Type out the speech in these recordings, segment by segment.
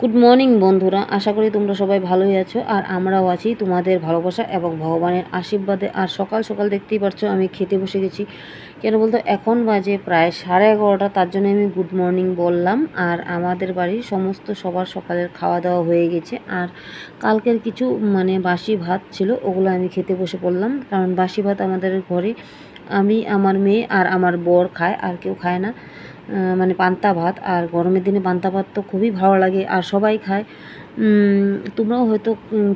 Good morning বন্ধুরা, আশা করি তোমরা সবাই ভালোই আছো আর আমরাও আছি তোমাদের ভালোবাসা এবং ভগবানের আশীর্বাদে। আর সকাল সকাল দেখতেই পাচ্ছ আমি খেতে বসে গেছি। কেন বলতো, এখন বাজে প্রায় 11:30, তার জন্য আমি গুড মর্নিং বললাম। আর আমাদের বাড়ির সমস্ত সবার সকালের খাওয়া দাওয়া হয়ে গেছে। আর কালকের কিছু বাসি ভাত ছিল, ওগুলো আমি খেতে বসে পড়লাম। কারণ বাসি ভাত আমাদের ঘরে আমি, আমার মেয়ে আর আমার বর খায়, আর কেউ খায় না। পান্তা ভাত, আর গরমের দিনে পান্তা ভাত তো খুবই ভালো লাগে আর সবাই খায়। তোমরাও হয়তো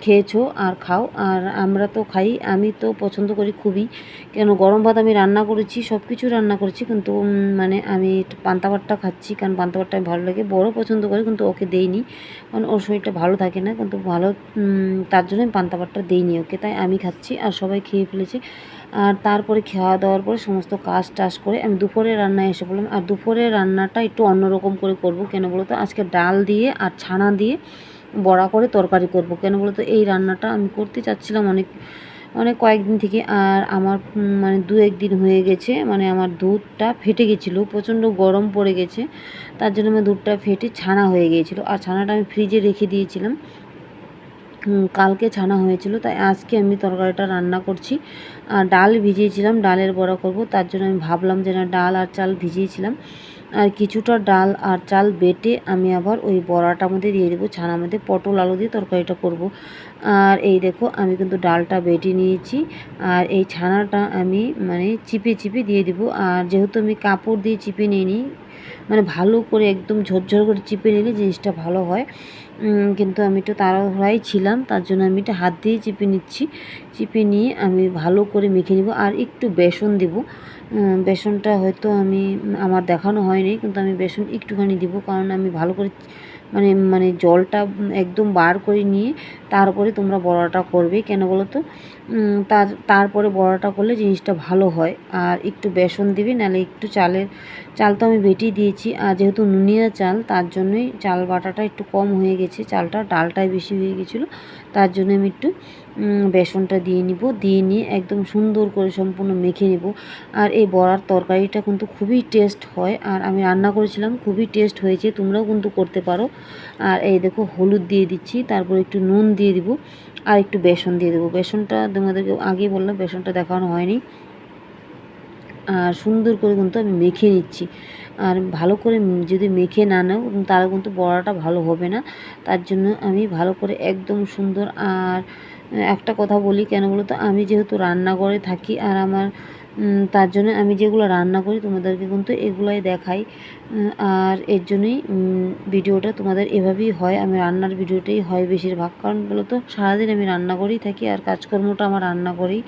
খেয়েছো আর খাও, আর আমরা তো খাই। আমি তো পছন্দ করি খুবই। কেন, গরম ভাত আমি রান্না করেছি, সব কিছু রান্না করেছি, কিন্তু আমি পান্তা ভাতটা খাচ্ছি, কারণ পান্তা ভাতটা আমি ভালো লাগে। বড় পছন্দ করে, কিন্তু ওকে দেইনি, কারণ ওর শরীরটা ভালো থাকে না। কিন্তু তার জন্য আমি পান্তা ভাতটা দেইনি ওকে, তাই আমি খাচ্ছি আর সবাই খেয়ে ফেলেছে। আর তারপরে খাওয়া দাওয়ার পরে সমস্ত কাজ টাজ করে আমি দুপুরে রান্নায় এসে পড়লাম। আর দুপুরে রান্নাটা একটু অন্যরকম করে করব। কেন বলো তো, আজকে ডাল দিয়ে আর ছানা দিয়ে বড়া করে তরকারি করব। কেন বলো তো, এই রান্নাটা আমি করতে চাচ্ছিলাম অনেক অনেক কয়েকদিন থেকে। আর আমার 2-1 দিন হয়ে গেছে, আমার দুধটা ফেটে গেছিলো, প্রচণ্ড গরম পড়ে গেছে, তার জন্য আমার দুধটা ফেটে ছানা হয়ে গিয়েছিলো। আর ছানাটা আমি ফ্রিজে রেখে দিয়েছিলাম, কালকে ছানা হয়েছিল, তাই আজকে আমি তরকারিটা রান্না করছি। আর ডাল ভিজিয়েছিলাম, ডালের বড়া করব, তার জন্য আমি ভাবলাম যে না, ডাল আর চাল ভিজিয়েছিলাম, আর কিছুটা ডাল আর চাল বেটে আমি আবার ওই বড়াটার মধ্যে দিয়ে দেবো, ছানার মধ্যে পটল আলু দিয়ে তরকারিটা করব। আর এই দেখো, আমি কিন্তু ডালটা বেটে নিয়েছি, আর এই ছানাটা আমি চিপে চিপে দিয়ে দেবো। আর যেহেতু আমি কাপড় দিয়ে চিপে নিই, ভালো করে একদম ঝরঝর করে চিপে নিলে জিনিসটা ভালো হয়। কিন্তু আমি একটু তাড়াহুড়াই ছিলাম, তার জন্য আমি এটা হাত দিয়ে চিপে নিচ্ছি। চিপে নিয়ে আমি ভালো করে মেখে নিব, আর একটু বেসন দেব। বেসনটা হয়তো আমার দেখানো হয়নি, কিন্তু আমি বেসন একটুখানি দিব, কারণ আমি ভালো করে জলটা একদম বার করে নিয়ে তারপরে তোমরা বড়াটা করবে। কেন বলো তো, তারপরে বড়াটা করলে জিনিসটা ভালো হয়। আর একটু বেসন দিবি, নাহলে একটু চাল তো আমি বেটেই দিয়েছি, আর যেহেতু নুনিয়া চাল, তার জন্যই চাল বাটাটা একটু কম হয়ে গেছে, ডালটাই বেশি হয়ে গেছিলো, তার জন্য আমি একটু বেসনটা দিয়ে নিব। দিয়ে নিয়ে একদম সুন্দর করে সম্পূর্ণ মেখে নেব। আর এই বড়ার তরকারিটা কিন্তু খুবই টেস্ট হয়, আর আমি রান্না করেছিলাম, খুবই টেস্ট হয়েছে, তোমরাও কিন্তু করতে পারো। আর এই দেখো, হলুদ দিয়ে দিচ্ছি, তারপর একটু নুন দিয়ে দিব, আর একটু বেসন দিয়ে দেবো। বেসনটা তোমাদেরকে আগে বললাম, বেসনটা দেখানো হয়নি। আর সুন্দর করে কিন্তু আমি মেখে নিচ্ছি। আর ভালো করে যদি মেখে না নাও, তাহলে কিন্তু বড়াটা ভালো হবে না। তার জন্য আমি ভালো করে একদম সুন্দর। আর একটা কথা বলি, কেন বলো তো, আমি যেহেতু রান্নাঘরে থাকি, আর তার জন্য আমি যেগুলো রান্না করি তোমাদেরকে কিন্তু এগুলোই দেখাই। আর এর জন্যই ভিডিওটা তোমাদের এভাবেই হয়, আমি রান্নার ভিডিওটাই হয় বেশিরভাগ। কারণ বলো তো, সারাদিন আমি রান্না করেই থাকি, আর কাজকর্মটা আমার রান্না করেই,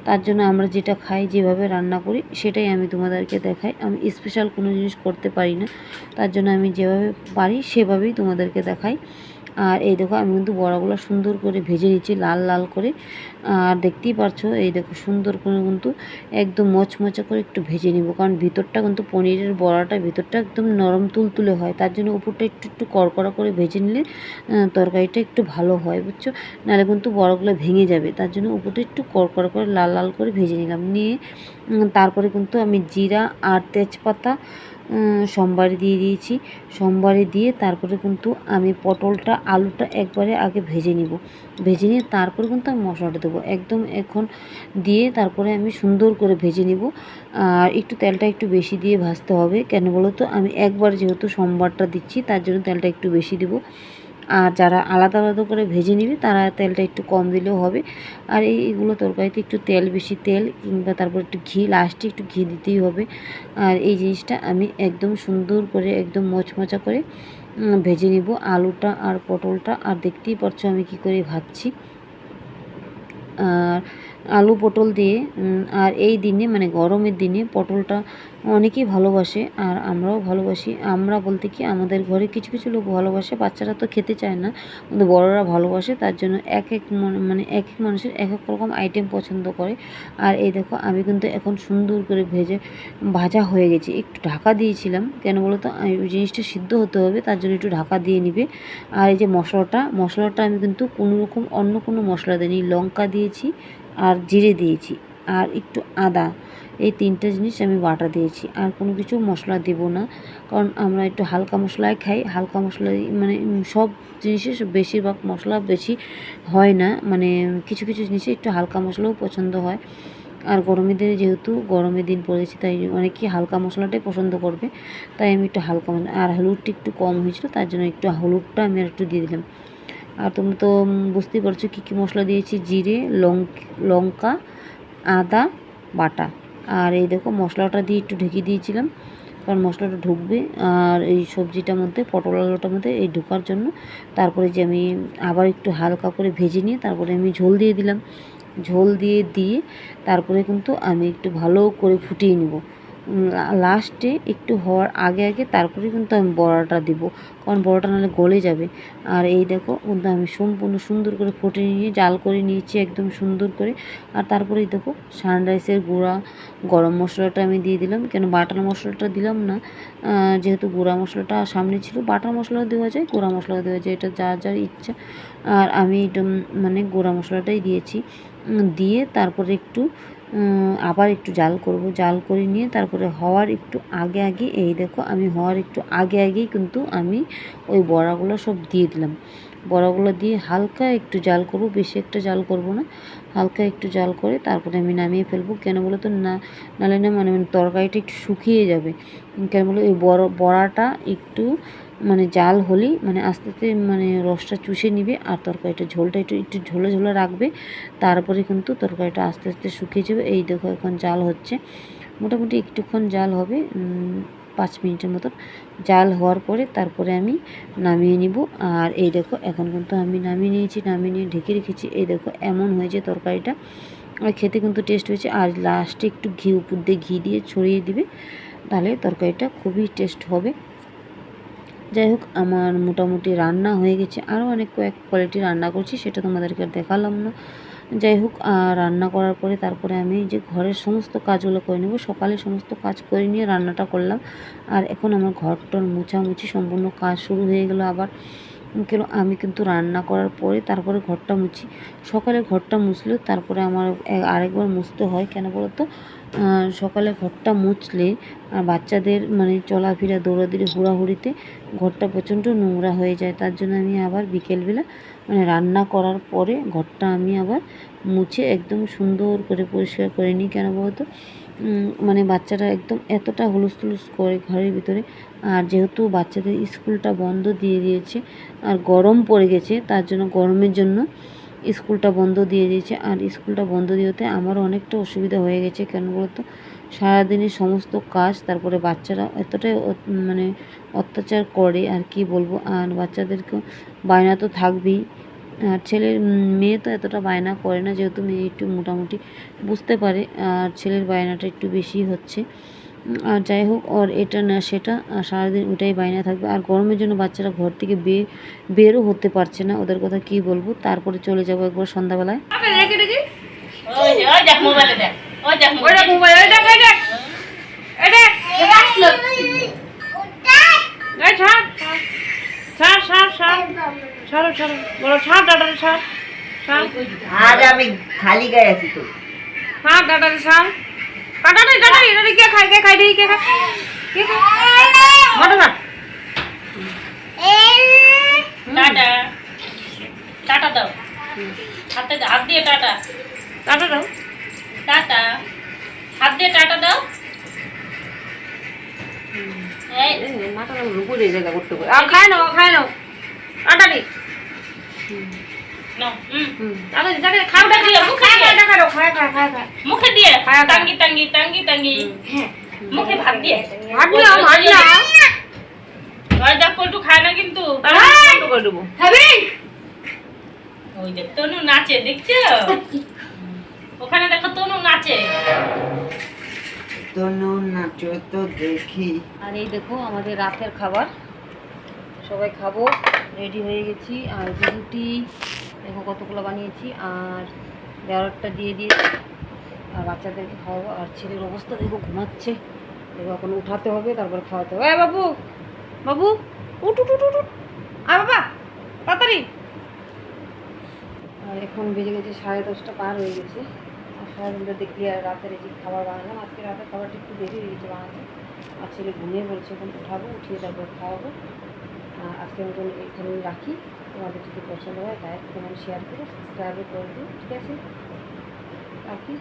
তার জন্য আমরা যেটা খাই, যেভাবে রান্না করি, সেটাই আমি তোমাদেরকে দেখাই। আমি স্পেশাল কোনো জিনিস করতে পারি না, তার জন্য আমি যেভাবে পারি সেভাবেই তোমাদেরকে দেখাই। আর এই দেখো, আমি কিন্তু বড়াগুলো সুন্দর করে ভেজে নিচ্ছি, লাল লাল করে। আর দেখতেই পারছো, এই দেখো, সুন্দর করে কিন্তু একদম মচমচে করে একটু ভেজে নিব, কারণ ভিতরটা কিন্তু পনিরের বড়াটা ভিতরটা একদম নরম তুলতুলে হয়, তার জন্য উপরটা একটু একটু কড়কড়া করে ভেজে নিলে তরকারিটা একটু ভালো হয়, বুঝছো। নাহলে কিন্তু বড়াগুলো ভেঙে যাবে, তার জন্য উপরটা একটু কড়কড়া করে লাল লাল করে ভেজে নিলাম। নিয়ে তারপরে কিন্তু আমি জিরা আর তেজপাতা সোমবারে দিয়ে দিয়েছি। সোমবারে দিয়ে তারপরে কিন্তু আমি পটলটা আলুটা একবারে আগে ভেজে নিব। ভেজে নিয়ে তারপরে কিন্তু আমি মশলাটা দেবো একদম এখন দিয়ে, তারপরে আমি সুন্দর করে ভেজে নিব। আর একটু তেলটা একটু বেশি দিয়ে ভাজতে হবে। কেন বলো তো, আমি একবার যেহেতু সোমবারটা দিচ্ছি, তার জন্য তেলটা একটু বেশি দেবো। আর যারা আলাদা আলাদা করে ভেজে নিবে, তারা তেলটা একটু কম দিলেও হবে। আর এইগুলো তরকারিতে একটু তেল, বেশি তেল কিংবা তারপর একটু ঘি, লাস্টে একটু ঘি দিতেই হবে। আর এই জিনিসটা আমি একদম সুন্দর করে একদম মচমচা করে ভেজে নিব, আলুটা আর পটলটা। আর দেখতেই পাচ্ছ আমি কি করে ভাজছি। আর আলু পটল দিয়ে, আর এই দিনে গরমের দিনে পটলটা অনেকেই ভালোবাসে, আর আমরাও ভালোবাসি। আমরা বলতে কি, আমাদের ঘরে কিছু কিছু লোক ভালোবাসে, বাচ্চারা তো খেতে চায় না, কিন্তু বড়রা ভালোবাসে, তার জন্য এক এক এক এক মানুষের এক এক রকম আইটেম পছন্দ করে। আর এই দেখো, আমি কিন্তু এখন সুন্দর করে ভাজা হয়ে গেছে। একটু ঢাকা দিয়েছিলাম, কেন বলো তো, ওই জিনিসটা সিদ্ধ হতে হবে, তার জন্য একটু ঢাকা দিয়ে নিবে। আর এই যে মশলাটা আমি কিন্তু কোনো রকম অন্য কোনো মশলা দিইনি, লঙ্কা দিয়েছি আর জিরে দিয়েছি, আর একটু আদা, এই 3টা জিনিস আমি বাটা দিয়েছি। আর কোনো কিছু মশলা দেব না, কারণ আমরা একটু হালকা মশলাই খাই। হালকা মশলাই মানে সব জিনিসে বেশিরভাগ মশলা বেশি হয় না, মানে কিছু কিছু জিনিসে একটু হালকা মশলাও পছন্দ হয়। আর গরমের দিনে যেহেতু গরমের দিন পড়েছে, তাই অনেকেই হালকা মশলাটাই পছন্দ করবে, তাই আমি একটু হালকা আর হলুদটা একটু কম হয়েছিল, তার জন্য একটু হলুদটা আমি আর একটু দিয়ে দিলাম। আর তোমরা তো বুঝতেই পারছো কী কী মশলা দিয়েছি, জিরে, লঙ্কা, আদা বাটা। আর এই দেখো মশলাটা দিয়ে একটু ঢেকে দিয়েছিলাম, কারণ মশলাটা ঢুকবে আর এই সবজিটার মধ্যে, পটল আলুটার মধ্যে এই ঢোকার জন্য। তারপরে যে আমি আবার একটু হালকা করে ভেজে নিয়ে তারপরে আমি ঝোল দিয়ে দিলাম। ঝোল দিয়ে তারপরে কিন্তু আমি একটু ভালো করে ফুটিয়ে নিব। লাস্টে একটু হওয়ার আগে তারপরে কিন্তু আমি বড়াটা দিব, কারণ বড়াটা নাহলে গলে যাবে। আর এই দেখো কিন্তু আমি সম্পূর্ণ সুন্দর করে ফুটিয়ে নিয়ে জাল করে নিয়েছি একদম সুন্দর করে। আর তারপরেই দেখো সানরাইসের গুঁড়া গরম মশলাটা আমি দিয়ে দিলাম, কেন বাটার মশলাটা দিলাম না, যেহেতু গুঁড়া মশলাটা সামনে ছিল। বাটার মশলাও দেওয়া যায়, গুঁড়া মশলাও দেওয়া যায়, এটা যার যার ইচ্ছা। আর আমি এটা মানে গুঁড়া মশলাটাই দিয়েছি। দিয়ে তারপরে একটু আবার একটু জাল করব। জাল করে নিয়ে তারপরে হওয়ার একটু আগে এই দেখো আমি হওয়ার একটু আগেই কিন্তু আমি ওই বড়াগুলো সব দিয়ে দিলাম। বড়াগুলো দিয়ে হালকা একটু জাল করব, বেশি একটা জাল করব না, হালকা একটু জাল করে তারপরে আমি নামিয়ে ফেলবো। কেন বলো তো, নাহলে না মানে তরকারিটা একটু শুকিয়ে যাবে। কেন বলো, এই বড়াটা একটু মানে জাল হলেই মানে আস্তে আস্তে মানে রসটা চুষে নিবে, আর তরকারিটা ঝোলটা একটু ঝোলে ঝোলে রাখবে, তারপরে কিন্তু তরকারিটা আস্তে আস্তে শুকিয়ে যাবে। এই দেখো এখন জাল হচ্ছে, মোটামুটি একটুক্ষণ জাল হবে, 5 মিনিটের মতন জাল হওয়ার পরে তারপরে আমি নামিয়ে নিব। আর এই দেখো এখন কিন্তু আমি নামিয়ে নিয়েছি, নামিয়ে নিয়ে ঢেকে রেখেছি। এই দেখো এমন হয়েছে তরকারিটা, আর খেতে কিন্তু টেস্ট হয়েছে। আর লাস্টে একটু ঘি উপর দিয়ে ঘি দিয়ে ছড়িয়ে দিবে, তাহলে তরকারিটা খুবই টেস্ট হবে। যাই হোক আমার মোটামুটি রান্না হয়ে গেছে, আরও অনেক কয়েক কোয়ালিটি রান্না করছি, সেটা তোমাদেরকে দেখালাম না। যাই হোক রান্না করার পরে তারপরে আমি যে ঘরের সমস্ত কাজগুলো করে নেব, সকালে সমস্ত কাজ করে নিয়ে রান্নাটা করলাম। আর এখন আমার ঘরটার মুছামুছি সম্পূর্ণ কাজ শুরু হয়ে গেল আবার। কেন আমি কিন্তু রান্না করার পরে তারপরে ঘরটা মুছি। সকালে ঘরটা মুছলেও তারপরে আমার আরেকবার মুছতে হয়, কেন বলো তো, সকালে ঘরটা মুছলে বাচ্চাদের মানে চলাফেরা দৌড়াদৌড়ি হুড়াহুড়িতে ঘরটা প্রচণ্ড নোংরা হয়ে যায়। তার জন্য আমি আবার বিকেলবেলা মানে রান্না করার পরে ঘরটা আমি আবার মুছে একদম সুন্দর করে পরিষ্কার করে নিই। কেন বলো তো, মানে বাচ্চারা একদম এতটা হুলুস করে ঘরের ভিতরে। আর যেহেতু বাচ্চাদের স্কুলটা বন্ধ দিয়ে দিয়েছে আর গরম পড়ে গেছে, তার জন্য গরমের জন্য স্কুলটা বন্ধ দিয়ে দিয়েছে। আর স্কুলটা বন্ধ দিয়েতে আমারও অনেকটা অসুবিধা হয়ে গেছে, কেন বলতো সারাদিনের সমস্ত কাজ, তারপরে বাচ্চারা এতটাই মানে অত্যাচার করে আর কি বলবো। আর বাচ্চাদেরকে বায়না তো থাকবেই, আর মেয়ে তো এতটা বায়না করে না, যেহেতু মেয়ে একটু মোটামুটি বুঝতে পারে, আর ছেলের বায়নাটা একটু বেশি হচ্ছে। আর যাই হোক ওর এটা না সেটা সারাদিন ওটাই বায়না থাকবে। আর গরমের জন্য বাচ্চারা ঘর থেকে বেরও হতে পারছে না, ওদের কথা কি বলবো। তারপরে চলে যাবো একবার সন্ধ্যাবেলায়। আজ আমি খালি গায়ে আছি তো। হ্যাঁ ডাটারে ছাড়, ডাটারে কে খায় দেখি কে খায় মটর টাটা টাটা দাও, হাত দিয়ে টাটা ডাটা দাও, টাটা হাত দিয়ে টাটা দাও। এই মাথাটা উপরে জায়গা করতে পারে। আর খায় নাও ডাটারি নাও, ডাটারি খাওটা দিয়ে মুখে দিয়ে খায় মুখে দিয়ে টাঙ্গি টাঙ্গি টাঙ্গি টাঙ্গি মুখে ভাত দিয়ে ভাত না ওই দেখ পল্টু খায় না কিন্তু করে দেবো। ওই যে তনু নাচে দেখছো, ওখানে দেখো তনু নাচে। তনু নাচো তো দেখি। আর এই দেখো আমাদের রাতের খাবার, সবাই খাবো, রেডি হয়ে গেছি। আর রুটি দেখো কতগুলো বানিয়েছি, আর দেওয়ারটা দিয়ে দিয়েছি, আর বাচ্চাদেরকে খাওয়াবো। আর ছেলের অবস্থা দেখো ঘুমাচ্ছে, দেখো এখন উঠাতে হবে, তারপর খাওয়াতে হবে। বাবু বাবু উঠ উঠ উঠ উঠ, আর বাবা তাড়াতাড়ি। আর এখন বেজে গেছে 10:30 পার হয়ে গেছে, আর সারাদিন তো দেখলি আর রাতের এই যে খাবার বানালাম, আজকে রাতের খাবারটা একটু দেরি হয়ে গেছে বানাতে। আর ছেলে ঘুমিয়ে পড়েছে, এখন উঠাবো, উঠিয়ে তারপর খাওয়াবো। আজকের মতন এখানে রাখি। তোমাদের যদি পছন্দ হয় লাইক কমেন্ট শেয়ার করে সাবস্ক্রাইবও করে দিও, ঠিক আছে? রাখি।